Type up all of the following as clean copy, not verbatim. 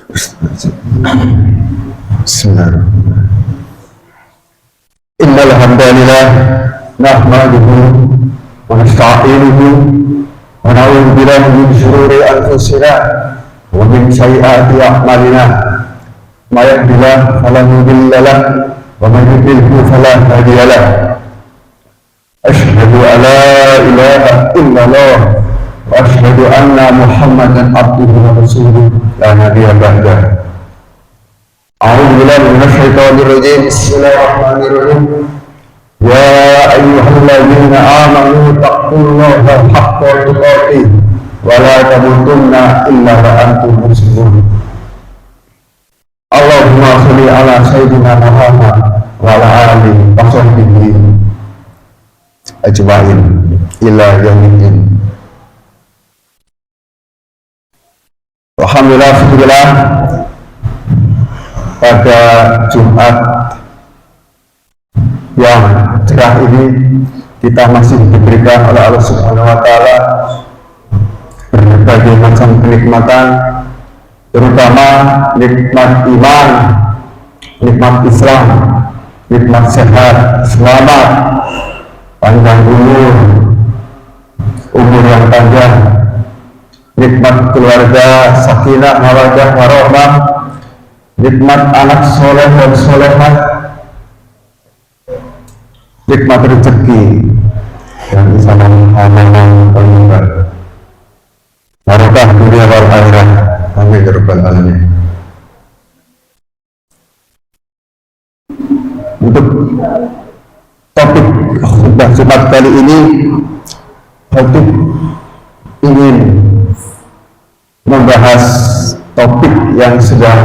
Bismillahirrahmanirrahim. Innal hamdalillah nahmaduhu wa nasta'inuhu wa na'udzu billahi min shururi anfusina wa min sayyiati a'malina. May yahdihillahu fala mudilla lahu wa may yudlil fala hadiya lahu. Asyhadu an la ilaha illallah wa asyhadu anna Muhammadan abduhu wa rasuluhu la nabiyya ba'dahu. A'udzu billahi minasy syaithanir rajim. Bismillahirrahmanirrahim. Ya ayyuhalladzina amanu taqullaha haqqa tuqatih wa la tamutunna illa wa antum muslimun. Allahumma shalli ala sayyidina Muhammad wa ala alihi wa sahbihi ajma'in ila yaumiddin. Alhamdulillah, pada Jumat yang cerah ini kita masih diberikan oleh Allah Subhanahu wa Ta'ala berbagai macam kenikmatan, terutama nikmat iman, nikmat Islam, nikmat sehat, selamat, panjang umur yang panjang, nikmat keluarga, sakinah, mawaddah, warahmah, nikmat anak soleh dan solehah, nikmat rezeki yang bisa mengamankan penyebar barokah dunia wal akhirat. Amin ya rabbal alamin. Untuk topik khutbah Jumat kali ini, khotib ingin membahas topik yang sedang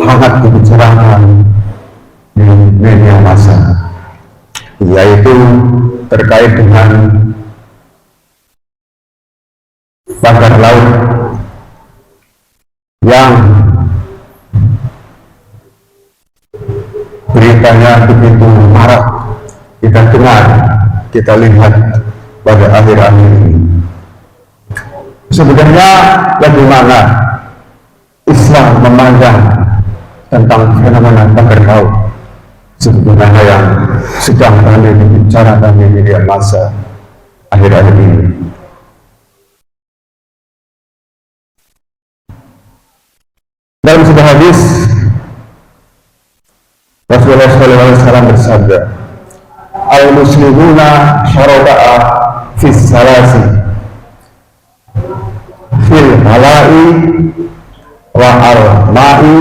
hangat dibicarakan di media massa, yaitu terkait dengan banggar laut yang beritanya begitu marak kita dengar, kita lihat pada akhir-akhir ini. Sebenarnya bagaimana Islam memandang tentang fenomena banggar laut sebenarnya yang sedang kami bicarakan di media massa akhir-akhir ini? Dalam sebuah hadis Rasulullah SAW bersabda, al-muslimuna syaraka'a fis salasi fil mala'i wa al-ma'i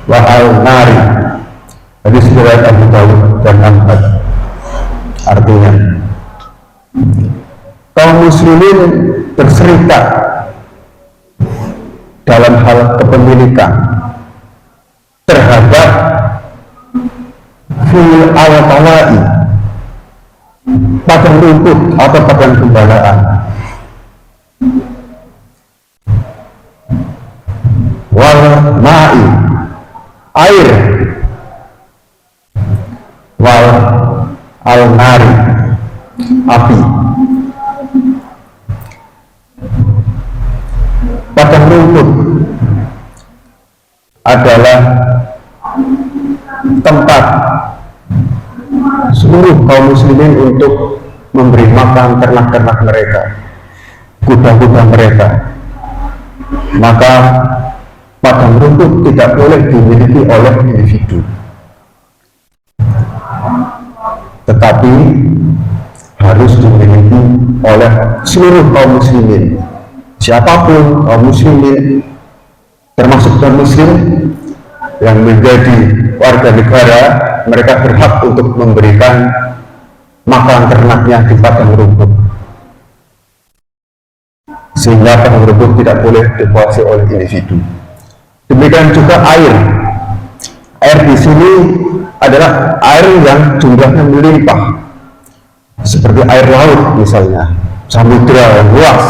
wa al-nari. Hadis riwayat Abu Dawud dan Ahmad. Artinya, kaum muslimin berserikat dalam hal kepemilikan terhadap fil al-mala'i, padang rumput atau padang gembalaan, wal ma'i, air, wal al nari, api. Padang rumput adalah tempat seluruh kaum muslimin untuk memberi makan ternak-ternak mereka, kuda-kuda mereka. Maka padang rumput tidak boleh dimiliki oleh individu, tetapi harus dimiliki oleh seluruh kaum muslimin. Siapapun kaum muslimin, termasuk non-muslim yang menjadi warga negara, mereka berhak untuk memberikan makan ternaknya di padang rumput, sehingga padang rumput tidak boleh dikuasai oleh individu. Demikian juga air. Air di sini adalah air yang jumlahnya melimpah, seperti air laut misalnya, samudra yang luas,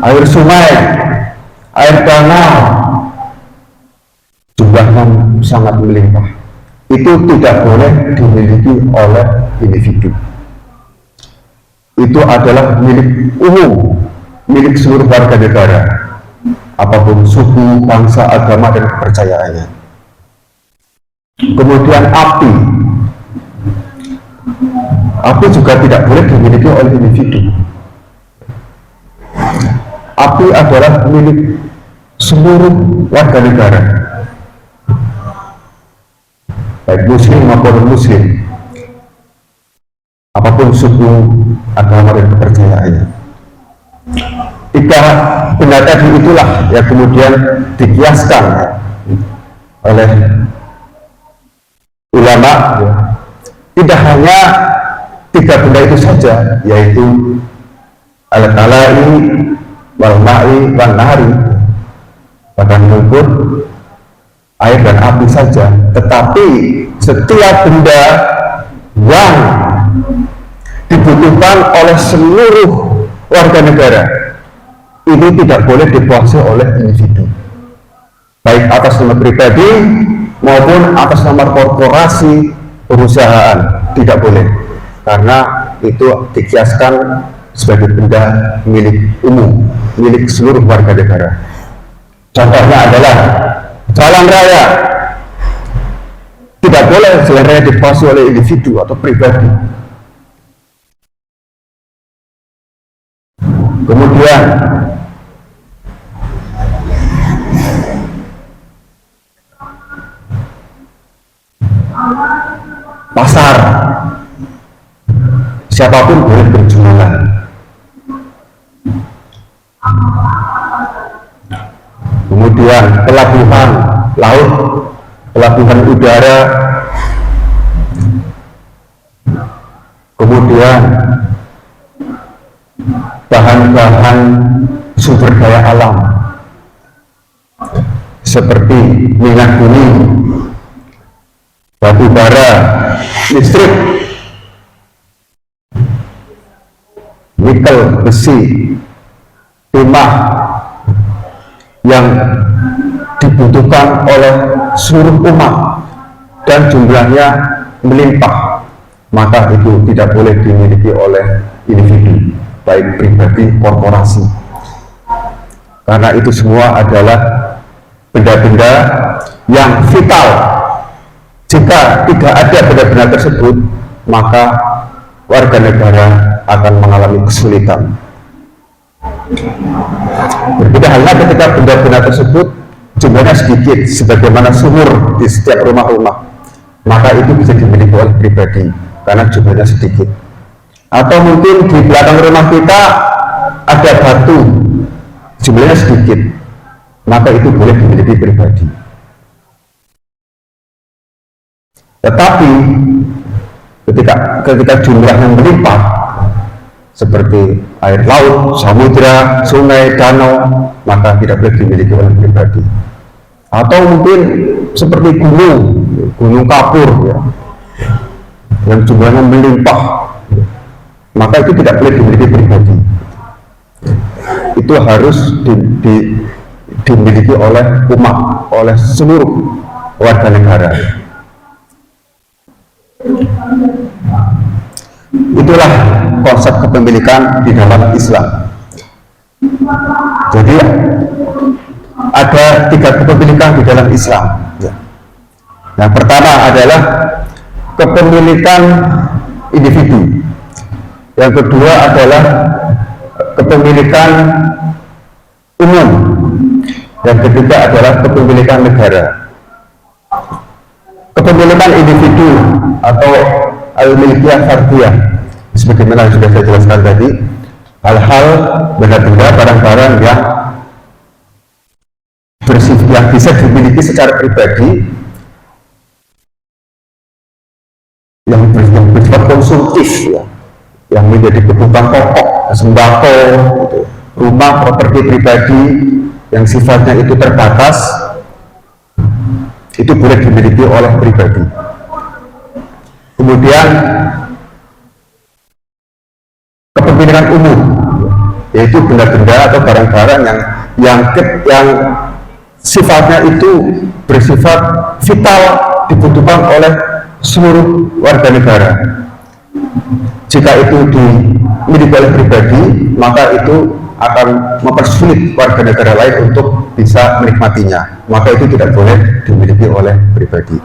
air sungai, air danau, jumlahnya sangat melimpah. Itu tidak boleh dimiliki oleh individu. Itu adalah milik umum, milik seluruh warga negara. apapun suku, bangsa, agama, dan kepercayaannya. Kemudian api juga tidak boleh dimiliki oleh individu. Api adalah milik seluruh warga negara, baik muslim maupun muslim, apapun suku, agama, dan kepercayaannya. Tiga benda tadi itulah yang kemudian dikiaskan oleh ulama, tidak hanya tiga benda itu saja, yaitu al-kalai, wal-ma'i, wal-nahari, bahkan menyebut air dan api saja, tetapi setiap benda yang dibutuhkan oleh seluruh warga negara ini tidak boleh dikuasai oleh individu, baik atas nama pribadi maupun atas nama korporasi, perusahaan, tidak boleh, karena itu dikiaskan sebagai benda milik umum, milik seluruh warga negara. Contohnya adalah jalan raya, tidak boleh jalan raya dikuasai oleh individu atau pribadi. Kemudian pasar, siapapun boleh berjualan. Kemudian pelabuhan laut, pelabuhan udara, kemudian bahan-bahan sumber daya alam seperti minyak bumi, batu bara, listrik, nikel, besi, timah yang dibutuhkan oleh seluruh umat dan jumlahnya melimpah, maka itu tidak boleh dimiliki oleh individu, baik pribadi, korporasi, karena itu semua adalah benda-benda yang vital. Jika tidak ada benda-benda tersebut, maka warga negara akan mengalami kesulitan. Berbeda halnya ketika benda-benda tersebut jumlahnya sedikit, sebagaimana sumur di setiap rumah-rumah, maka itu bisa dimiliki oleh pribadi karena jumlahnya sedikit. Atau mungkin di belakang rumah kita ada batu, jumlahnya sedikit, maka itu boleh dimiliki pribadi. Tetapi ketika jumlahnya melimpah, seperti air laut, samudra, sungai, danau, maka tidak boleh dimiliki oleh pribadi. Atau mungkin seperti gunung kapur, ya, yang jumlahnya melimpah, maka itu tidak boleh dimiliki pribadi. Itu harus dimiliki oleh umat, oleh seluruh warga negara. Itulah konsep kepemilikan di dalam Islam. Jadi ada tiga kepemilikan di dalam Islam. Yang pertama adalah kepemilikan individu. Yang kedua adalah kepemilikan umum. Yang ketiga adalah kepemilikan negara. Kepemilikan individu atau al-milkiyah fardiyah, sebagaimana sudah saya jelaskan tadi, hal-hal, benda-benda, barang-barang yang bisa dimiliki secara pribadi, yang bersifat konsumtif, ya, yang menjadi kebutuhan pokok, sembako, gitu. Rumah, properti pribadi yang sifatnya itu terbatas, itu boleh dimiliki oleh pribadi. Kemudian kepemilikan umum, yaitu benda-benda atau barang-barang yang sifatnya itu bersifat vital, dibutuhkan oleh seluruh warga negara. Jika itu dimiliki oleh pribadi, maka itu akan mempersulit warga negara lain untuk bisa menikmatinya, maka itu tidak boleh dimiliki oleh pribadi.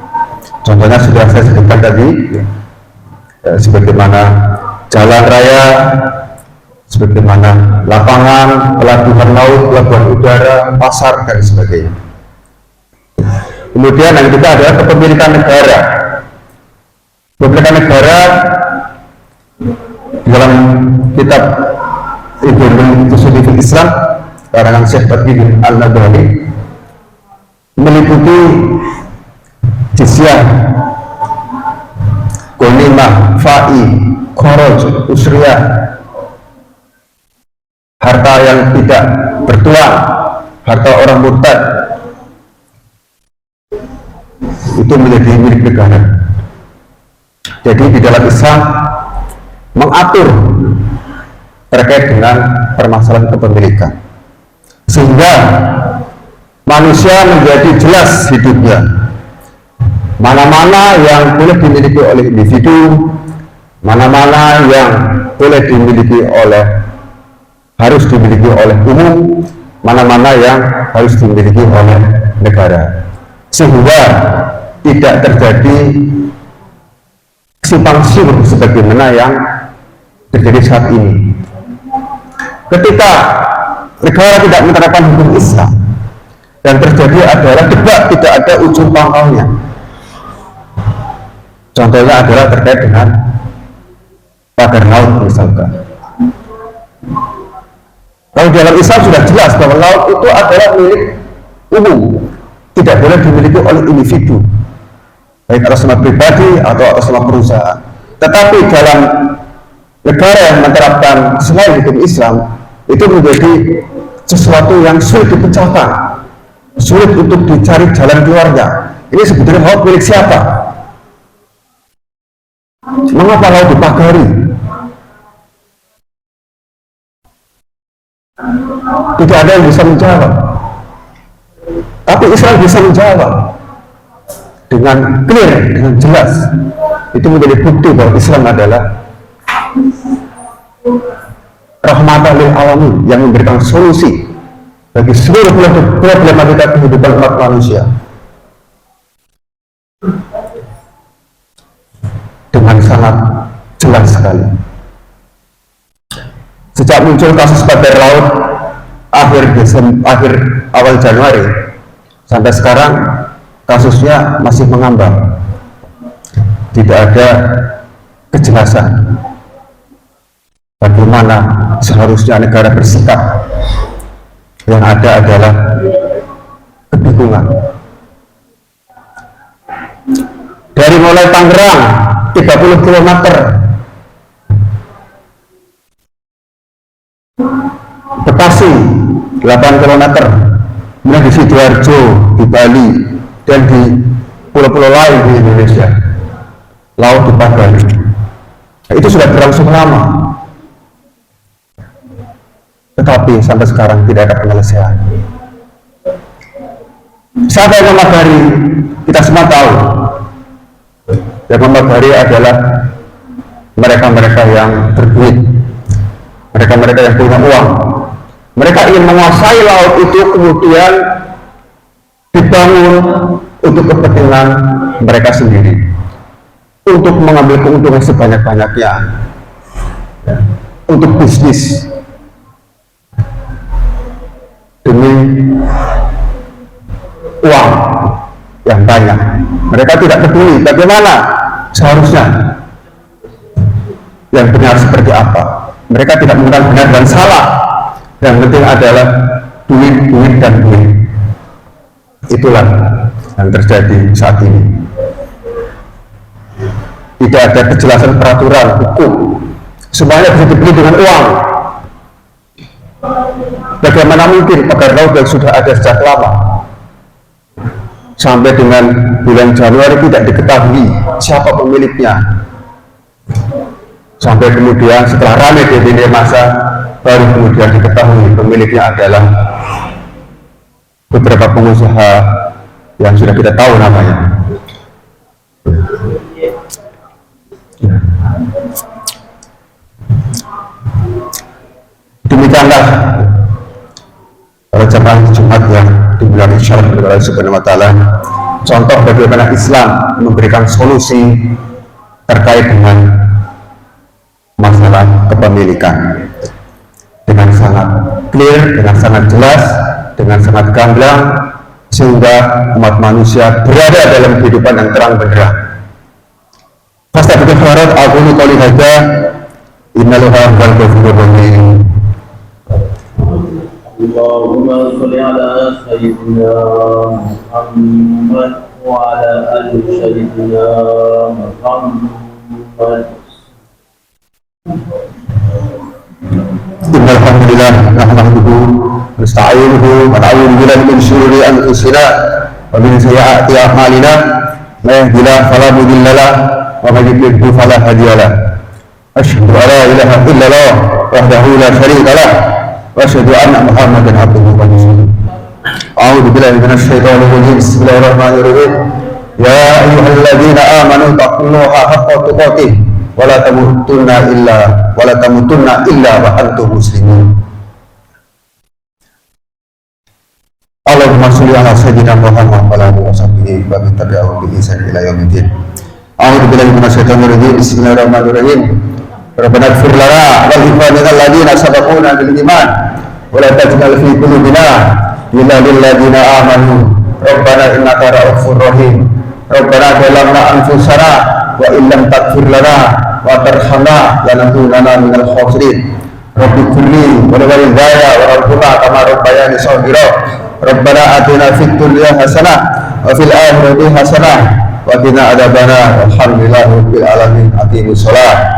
Contohnya sudah saya sebutkan tadi, sebagaimana jalan raya, sebagaimana lapangan, pelabuhan laut, pelabuhan udara, pasar, dan sebagainya. Kemudian yang ketiga adalah kepemilikan negara. Kepemilikan negara dalam kitab Ibn Ushul Islam karangan Syekh Taqiyuddin Al-Nabhani meliputi jizyah, ghanimah, fa'i, kharaj, usriyah, harta yang tidak bertuan, harta orang murtad, itu menjadi milik negara. Jadi di dalam Islam mengatur terkait dengan permasalahan kepemilikan, sehingga manusia menjadi jelas hidupnya, mana-mana yang boleh dimiliki oleh individu, mana-mana yang boleh dimiliki oleh, harus dimiliki oleh umum, mana-mana yang harus dimiliki oleh negara, sehingga tidak terjadi simpang siur sebagaimana yang terjadi saat ini. Ketika negara tidak menerapkan hukum Islam, yang terjadi adalah debat tidak ada ujung pangkalnya. Contohnya adalah terkait dengan pagar laut misalkan. Kalau dalam Islam sudah jelas bahwa laut itu adalah milik umum, tidak boleh dimiliki oleh individu, baik atas nama pribadi atau atas nama perusahaan. Tetapi dalam negara yang menerapkan selain hukum Islam, itu menjadi sesuatu yang sulit dipecahkan, sulit untuk dicari jalan keluarnya. Ini sebetulnya laut milik siapa? Mengapa laut dipagari? Tidak ada yang bisa menjawab. Tapi Islam bisa menjawab dengan clear, dengan jelas. Itu menjadi bukti bahwa Islam adalah rahmatan lil alamin, yang memberikan solusi bagi seluruh problematika kehidupan umat manusia dengan sangat jelas sekali. Sejak muncul kasus pagar laut akhir awal Januari sampai sekarang, kasusnya masih mengambang, tidak ada kejelasan bagaimana seharusnya negara bersikap. Yang ada adalah kebingungan. Dari mulai Tangerang 30 km, Bekasi 8 km, kemudian di Sidoarjo, di Bali, dan di pulau-pulau lain di Indonesia, laut dipagari. Itu sudah berlangsung lama, tetapi sampai sekarang tidak ada penyelesaian. Siapa yang memagari? Kita semua tahu. Yang memagari adalah mereka-mereka yang berduit, mereka-mereka yang punya uang. Mereka ingin menguasai laut itu, kemudian dibangun untuk kepentingan mereka sendiri, untuk mengambil keuntungan sebanyak-banyaknya, untuk bisnis, demi uang yang banyak. Mereka tidak peduli bagaimana seharusnya yang benar seperti apa. Mereka tidak mengenal benar dan salah. Yang penting adalah duit, duit, dan duit. Itulah yang terjadi saat ini. Tidak ada kejelasan peraturan hukum, semuanya bisa dibeli dengan uang. Bagaimana mungkin pagar laut yang sudah ada sejak lama sampai dengan bulan Januari tidak diketahui siapa pemiliknya, sampai kemudian setelah ramai di lini masa baru kemudian diketahui pemiliknya adalah beberapa pengusaha yang sudah kita tahu namanya. Demikianlah para jamaah Jumat yang dibilang isyarat oleh Allah Subhanahu wa Ta'ala, contoh bagaimana Islam memberikan solusi terkait dengan masalah kepemilikan dengan sangat clear, dengan sangat jelas, dengan sangat gamblang, sehingga umat manusia berada dalam kehidupan yang terang benderang. Fastabiqul khairat, aqulu qouli hadza, innallaha huwal ghafurur rahim. Allahumma shalli ala sayyidina Muhammad wa ala ali sayyidina Muhammad. Innal hamdalillah nahmaduhu wa nasta'inuhu wa na'udzu billahi min shururi anfusina wa min sayyiati a'malina, may yahdihillahu fala mudilla lahu wa may yudlil fala hadiya lahu. Asyhadu an la ilaha illallah wahdahu la syarika lahu wa asyhadu anna Muhammadan abduhu wa rasuluh. A'udzu billahi minasy syaithanir rajim. Bismillahirrahmanirrahim. Ya ayyuhalladzina amanu taqullaha haqqa tuqatih wa la tamutunna illa wa antum muslimun. Allahumma sholli ala sayyidina Muhammad wa ala alihi wa sahbihi wa man tabi'ahum bi ihsan ila yaumiddin. A'udzu billahi minasy syaithanir rajim. Bismillahirrahmanirrahim. Rabbana ighfir lana wa li ikhwanina alladziina sabaquna bil iman wa la taj'al fi qulubina ghillan lil ladziina amanu Rabbana innaka ra'ufur rahim. Rabbana zalamna anfusana wa illam taghfir lana wa tarhamna lanakunanna minal khasirin. Rabbi ighfirli wa li walidayya warhamhuma kama rabbayani shaghira. Rabbana atina fid dunya hasanah wa fil akhirati hasanah wa qina adzabannar. Alhamdulillahi rabbil alamin. Aqimus shalah.